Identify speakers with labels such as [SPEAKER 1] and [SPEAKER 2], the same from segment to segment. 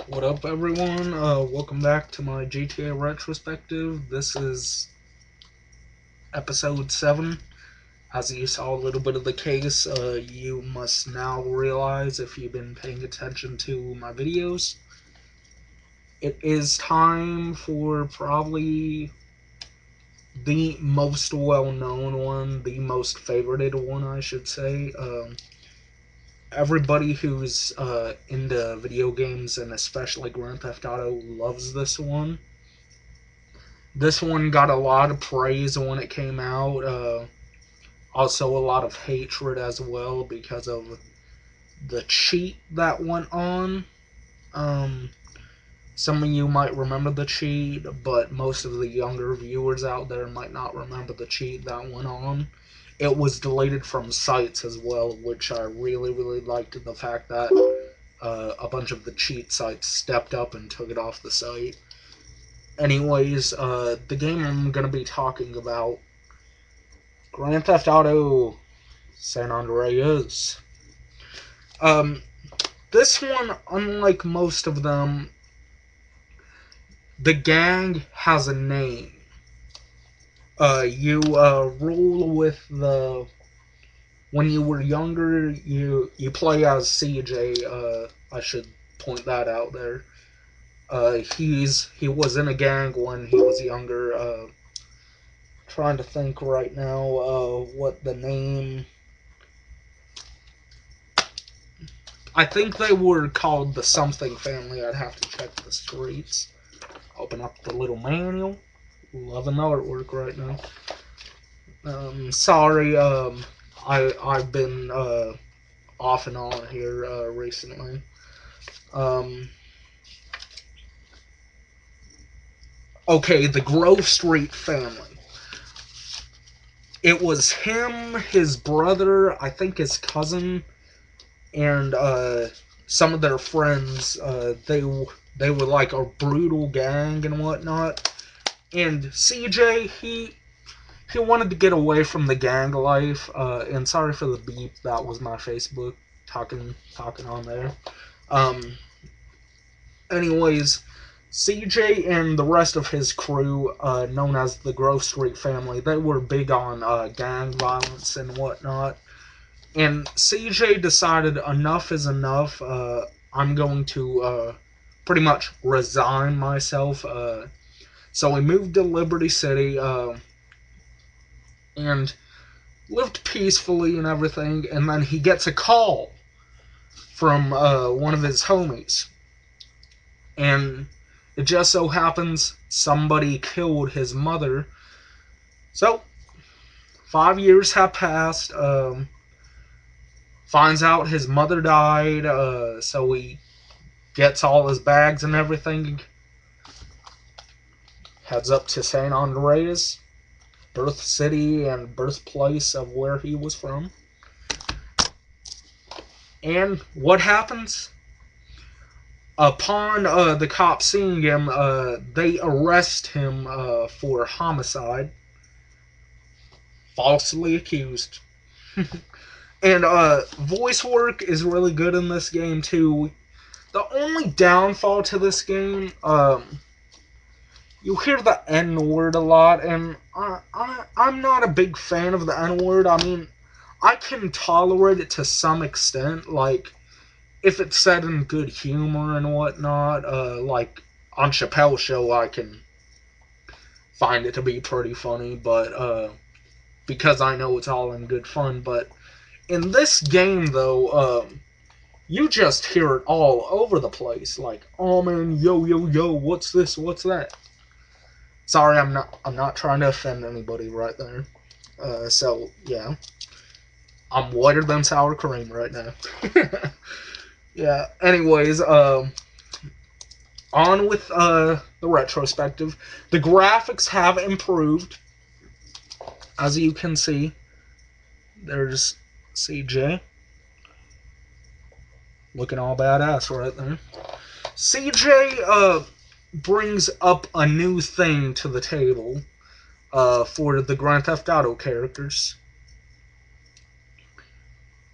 [SPEAKER 1] What up, everyone? Welcome back to my GTA retrospective. This is episode 7. As you saw a little bit of the case, you must now realize, if you've been paying attention to my videos, it is time for probably the most well-known one, the most favorited one, I should say. Everybody who's into video games, and especially Grand Theft Auto, loves this one. This one got a lot of praise when it came out. Also, a lot of hatred as well because of the cheat that went on. Um, some of you might remember the cheat, but most of the younger viewers out there might not remember the cheat that went on. It was deleted from sites as well, which I really liked the fact that a bunch of the cheat sites stepped up and took it off the site. Anyways, the game I'm going to be talking about, Grand Theft Auto San Andreas. Um, this one, unlike most of them, the gang has a name. You rule with the. When you were younger, you play as CJ. I should point that out there. He was in a gang when he was younger. Trying to think right now what the name. I think they were called the something family. I'd have to check the streets. Open up the little manual. Loving the artwork right now. Sorry, I've been off and on here recently. Okay, the Grove Street family. It was him, his brother, I think his cousin, and some of their friends. They were like a brutal gang and whatnot. And CJ, he wanted to get away from the gang life. And sorry for the beep. That was my Facebook talking on there. Anyways, CJ and the rest of his crew, known as the Grove Street family, they were big on gang violence and whatnot. And CJ decided enough is enough. I'm going to pretty much resign myself. So he moved to Liberty City and lived peacefully and everything. And then he gets a call from one of his homies. And it just so happens somebody killed his mother. So 5 years have passed. Finds out his mother died, so he gets all his bags and everything, heads up to San Andreas, birth city and birthplace of where he was from. And what happens? Upon the cops seeing him, they arrest him for homicide, falsely accused. And voice work is really good in this game too. The only downfall to this game, you hear the N-word a lot, and I'm not a big fan of the N-word. I mean, I can tolerate it to some extent, like, if it's said in good humor and whatnot. Like, on Chappelle's show, I can find it to be pretty funny, but, because I know it's all in good fun. But in this game, though, you just hear it all over the place. Like, oh man, yo, what's this, what's that? Sorry, I'm not trying to offend anybody right there. So, yeah. I'm whiter than sour cream right now. Yeah, anyways, on with the retrospective. The graphics have improved. As you can see, there's CJ. Looking all badass right there. CJ brings up a new thing to the table for the Grand Theft Auto characters.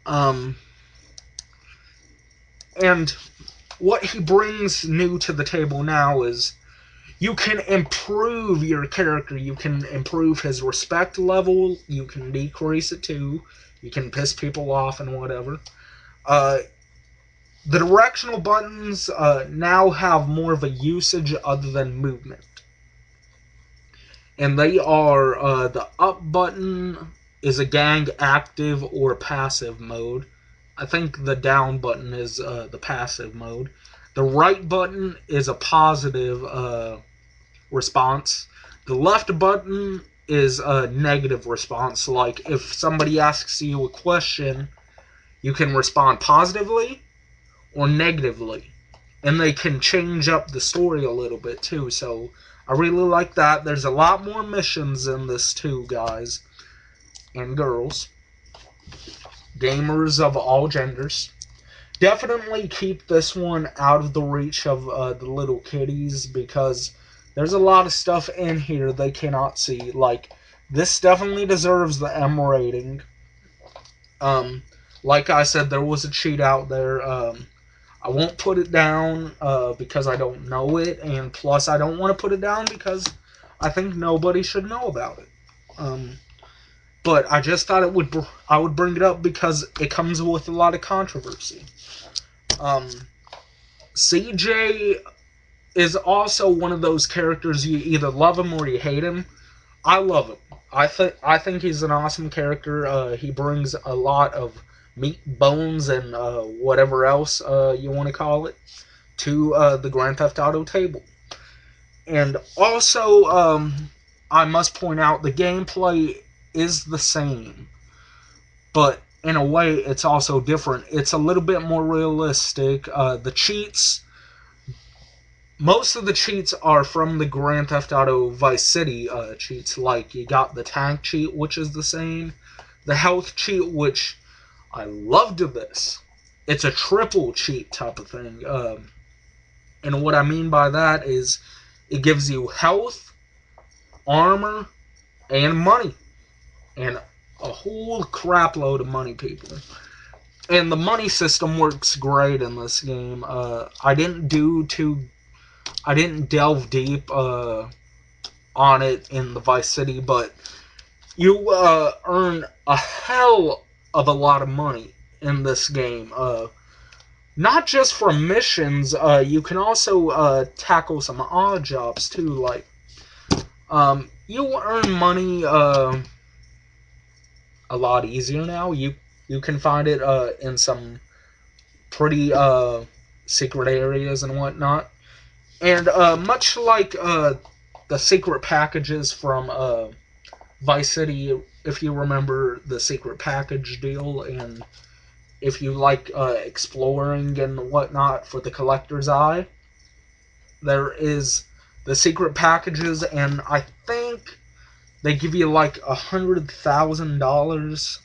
[SPEAKER 1] And what he brings new to the table now is you can improve your character. You can improve his respect level. You can decrease it too. You can piss people off and whatever. Uh, the directional buttons now have more of a usage other than movement. And they are the up button is a gang active or passive mode. I think the down button is the passive mode. The right button is a positive response. The left button is a negative response. Like if somebody asks you a question, you can respond positively or negatively. And they can change up the story a little bit too. So I really like that. There's a lot more missions in this too, guys and girls. Gamers of all genders. Definitely keep this one out of the reach of the little kiddies because there's a lot of stuff in here they cannot see. Like, this definitely deserves the M rating. Like I said, there was a cheat out there. I won't put it down because I don't know it, and plus I don't want to put it down because I think nobody should know about it. But I just thought I would bring it up because it comes with a lot of controversy. CJ is also one of those characters you either love him or you hate him. I love him. I think he's an awesome character. He brings a lot of meat, bones, and whatever else you want to call it to the Grand Theft Auto table. And also, I must point out the gameplay is the same, but in a way, it's also different. It's a little bit more realistic. The cheats, most of the cheats are from the Grand Theft Auto Vice City cheats. Like, you got the tank cheat, which is the same. The health cheat, which I loved this. It's a triple cheat type of thing. And what I mean by that is it gives you health, armor, and money. And a whole crap load of money, people. And the money system works great in this game. I didn't delve deep on it in the Vice City, but you earn a hell of a lot of money in this game. Not just for missions, you can also tackle some odd jobs too. Like, you earn money a lot easier now. You can find it in some pretty secret areas and whatnot. And much like the secret packages from Vice City, if you remember the secret package deal, and if you like exploring and whatnot for the collector's eye, there is the secret packages, and I think they give you like $100,000.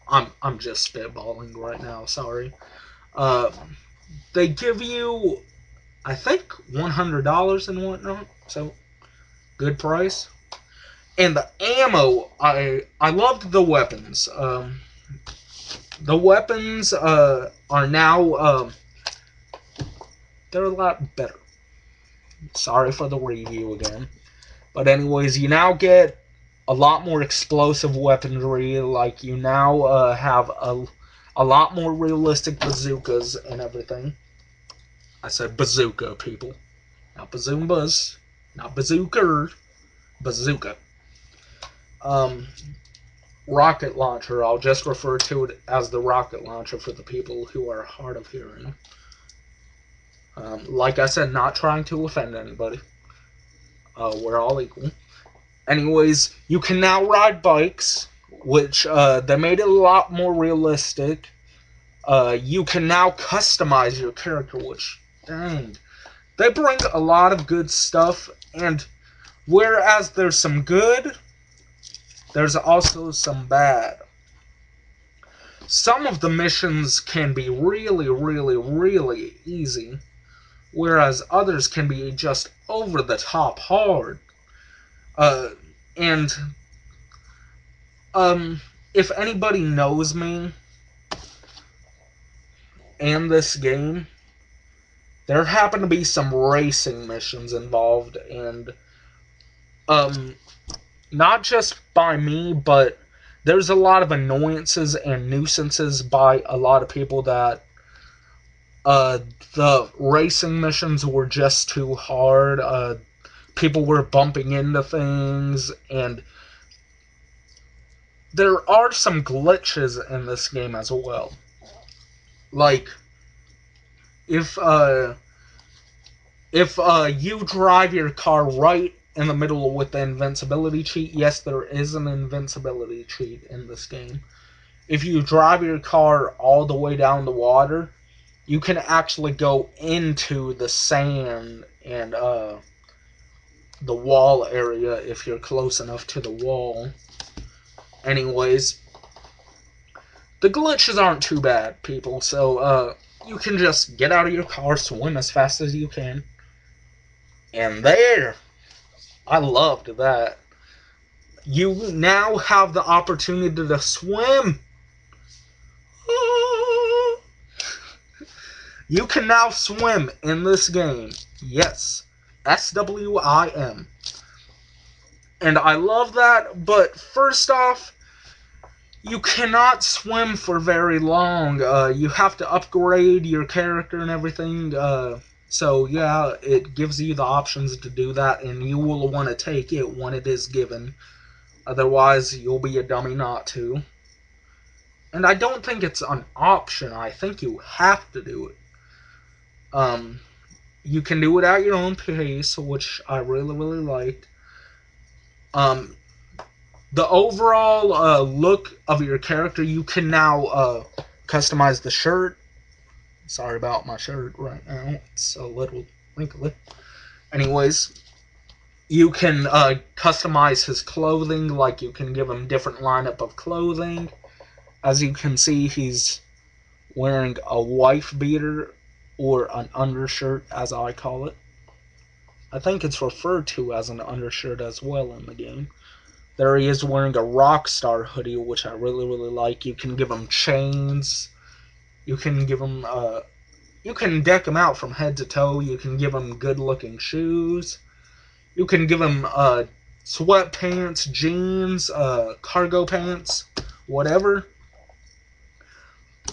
[SPEAKER 1] I'm just spitballing right now. Sorry. They give you, I think, $100 and whatnot. So good price. And the ammo, I loved the weapons. The weapons are now they're a lot better. Sorry for the review again. But anyways, you now get a lot more explosive weaponry. Like, you now have a lot more realistic bazookas and everything. I said bazooka, people. Not bazoombas. Not bazooker. Bazooka. Rocket launcher. I'll just refer to it as the rocket launcher for the people who are hard of hearing. Like I said, not trying to offend anybody. We're all equal. Anyways, you can now ride bikes, which they made it a lot more realistic. You can now customize your character, which, dang, they bring a lot of good stuff. And whereas there's some good, there's also some bad. Some of the missions can be really, really, really easy, whereas others can be just over the top hard. And if anybody knows me and this game, there happen to be some racing missions involved, and not just by me, but there's a lot of annoyances and nuisances by a lot of people that the racing missions were just too hard. People were bumping into things, and there are some glitches in this game as well. Like, if you drive your car right in the middle with the invincibility cheat, yes, there is an invincibility cheat in this game. If you drive your car all the way down the water, you can actually go into the sand and the wall area if you're close enough to the wall. Anyways, the glitches aren't too bad, people, so you can just get out of your car, swim as fast as you can, and there! I loved that. You now have the opportunity to swim! You can now swim in this game. Yes. SWIM. And I love that, but first off, you cannot swim for very long. You have to upgrade your character and everything. So, yeah, it gives you the options to do that, and you will want to take it when it is given. Otherwise, you'll be a dummy not to. And I don't think it's an option. I think you have to do it. You can do it at your own pace, which I really, really liked. The overall look of your character, you can now customize the shirt. Sorry about my shirt right now. It's a little wrinkly. Anyways, you can customize his clothing, like you can give him different lineup of clothing. As you can see, he's wearing a wife beater, or an undershirt, as I call it. I think it's referred to as an undershirt as well in the game. There he is wearing a Rockstar hoodie, which I really, really like. You can give him chains. You can give him, you can deck him out from head to toe. You can give him good-looking shoes. You can give him, sweatpants, jeans, cargo pants, whatever.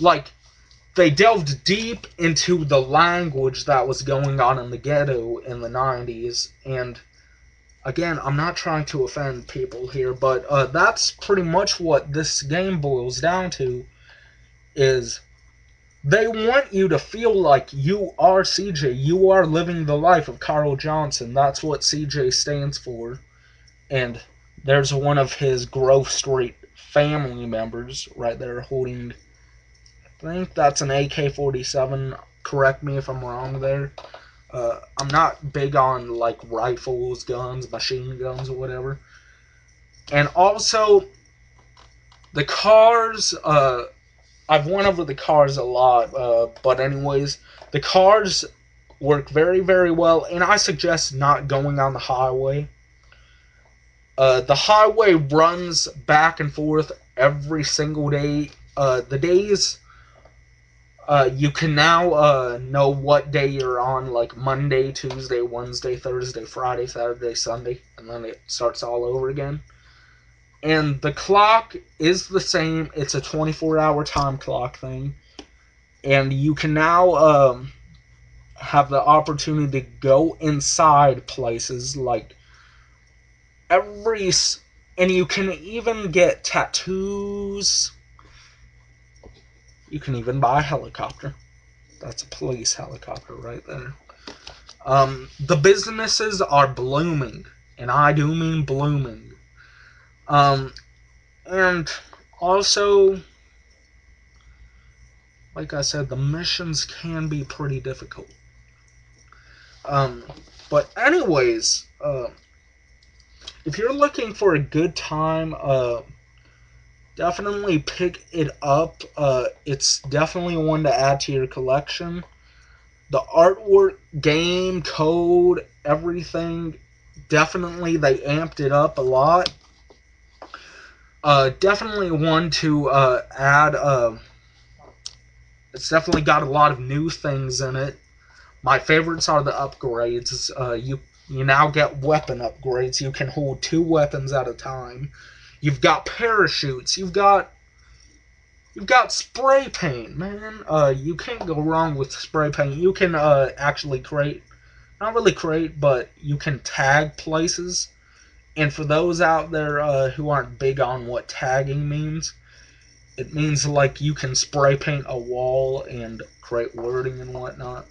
[SPEAKER 1] Like, they delved deep into the language that was going on in the ghetto in the 90s, and again, I'm not trying to offend people here, but that's pretty much what this game boils down to, is they want you to feel like you are CJ, you are living the life of Carl Johnson. That's what CJ stands for, and there's one of his Grove Street family members right there holding, I think that's an AK-47. Correct me if I'm wrong there. I'm not big on, like, rifles, guns, machine guns, or whatever. And also, the cars, I've went over the cars a lot, but anyways, the cars work very, very well, and I suggest not going on the highway. The highway runs back and forth every single day. The days... you can now know what day you're on, like Monday, Tuesday, Wednesday, Thursday, Friday, Saturday, Sunday, and then it starts all over again. And the clock is the same. It's a 24-hour time clock thing. And you can now have the opportunity to go inside places, like and you can even get tattoos. You can even buy a helicopter. That's a police helicopter right there. The businesses are blooming, and I do mean blooming. And also, like I said, the missions can be pretty difficult. But anyways, if you're looking for a good time, definitely pick it up. It's definitely one to add to your collection. The artwork, game, code, everything, definitely they amped it up a lot. Definitely one to add. It's definitely got a lot of new things in it. My favorites are the upgrades. You now get weapon upgrades. You can hold 2 weapons at a time. You've got parachutes. You've got spray paint, man. You can't go wrong with spray paint. You can actually create, not really create, but you can tag places. And for those out there who aren't big on what tagging means, it means like you can spray paint a wall and create wording and whatnot.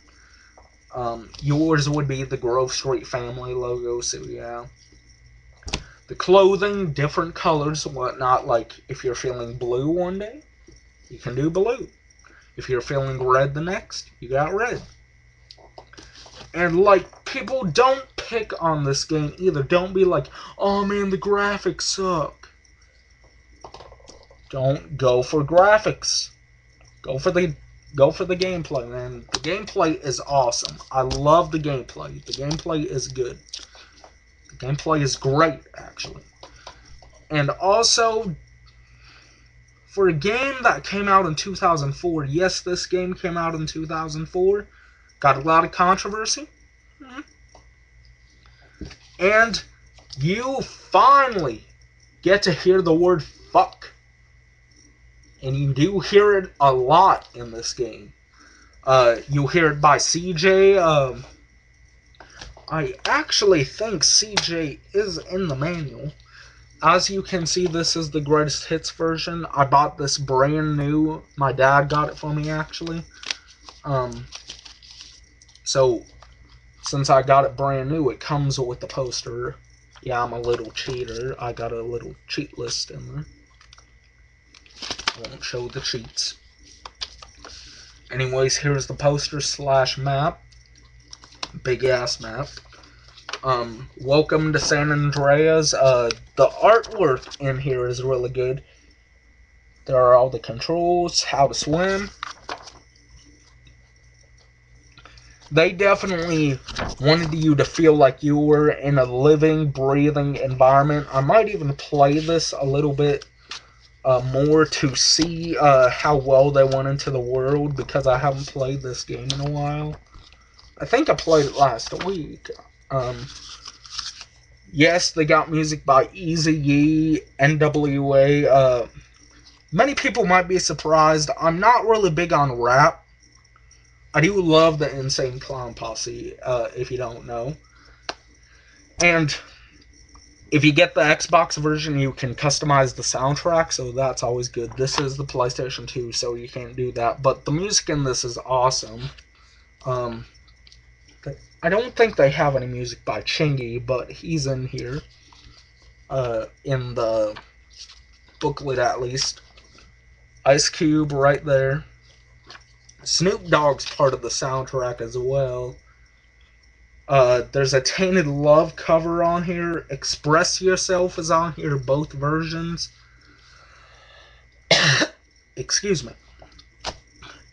[SPEAKER 1] Yours would be the Grove Street family logo, so yeah. The clothing, different colors and whatnot, like if you're feeling blue one day, you can do blue. If you're feeling red the next, you got red. And like, people don't pick on this game either. Don't be like, oh man, the graphics suck. Don't go for graphics. Go for the gameplay, man. The gameplay is awesome. I love the gameplay. The gameplay is good. The gameplay is great, actually. And also, for a game that came out in 2004, yes, this game came out in 2004, got a lot of controversy. And you finally get to hear the word fuck. And you do hear it a lot in this game. You hear it by CJ. I actually think CJ is in the manual. As you can see, this is the greatest hits version. I bought this brand new. My dad got it for me, actually. So, since I got it brand new, it comes with the poster. Yeah, I'm a little cheater. I got a little cheat list in there. I won't show the cheats. Anyways, here's the poster / map. Big ass map. Welcome to San Andreas. The artwork in here is really good. There are all the controls, how to swim. They definitely wanted you to feel like you were in a living, breathing environment. I might even play this a little bit more to see how well they went into the world, because I haven't played this game in a while. I think I played it last week. Yes, they got music by Eazy-E, NWA. Many people might be surprised. I'm not really big on rap. I do love the Insane Clown Posse, if you don't know. And if you get the Xbox version, you can customize the soundtrack, so that's always good. This is the PlayStation 2, so you can't do that. But the music in this is awesome. I don't think they have any music by Chingy, but he's in here. In the booklet, at least. Ice Cube right there. Snoop Dogg's part of the soundtrack as well. There's a Tainted Love cover on here. Express Yourself is on here, both versions. Excuse me.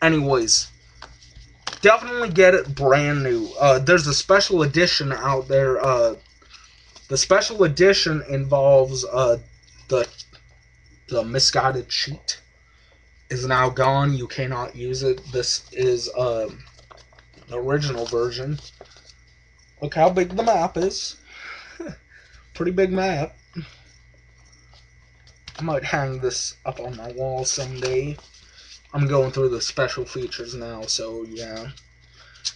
[SPEAKER 1] Anyways, definitely get it brand new. There's a special edition out there. The special edition involves the misguided cheat is now gone. You cannot use it. This is the original version. Look how big the map is. Pretty big map. I might hang this up on my wall someday. I'm going through the special features now, so yeah.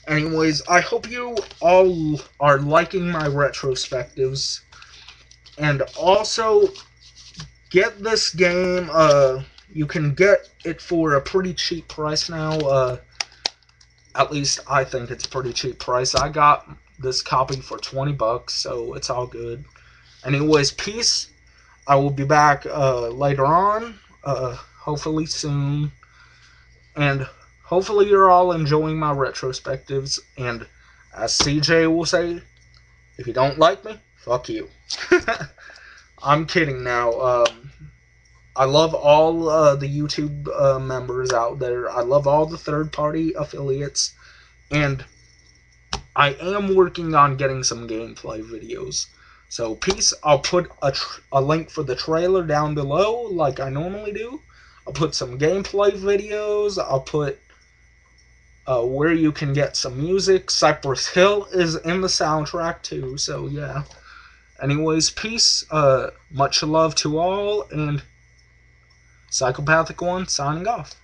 [SPEAKER 1] Anyways, I hope you all are liking my retrospectives. And also, get this game. You can get it for a pretty cheap price now. At least I think it's a pretty cheap price. I got this copy for $20, so it's all good. Anyways, peace. I will be back later on, hopefully soon. And hopefully you're all enjoying my retrospectives. And as CJ will say, if you don't like me, fuck you. I'm kidding now. I love all the YouTube members out there. I love all the third-party affiliates. And I am working on getting some gameplay videos. So, peace. I'll put a link for the trailer down below, like I normally do. I'll put some gameplay videos. I'll put where you can get some music. Cypress Hill is in the soundtrack too, so yeah. Anyways, peace. Much love to all, and Psychopathic One signing off.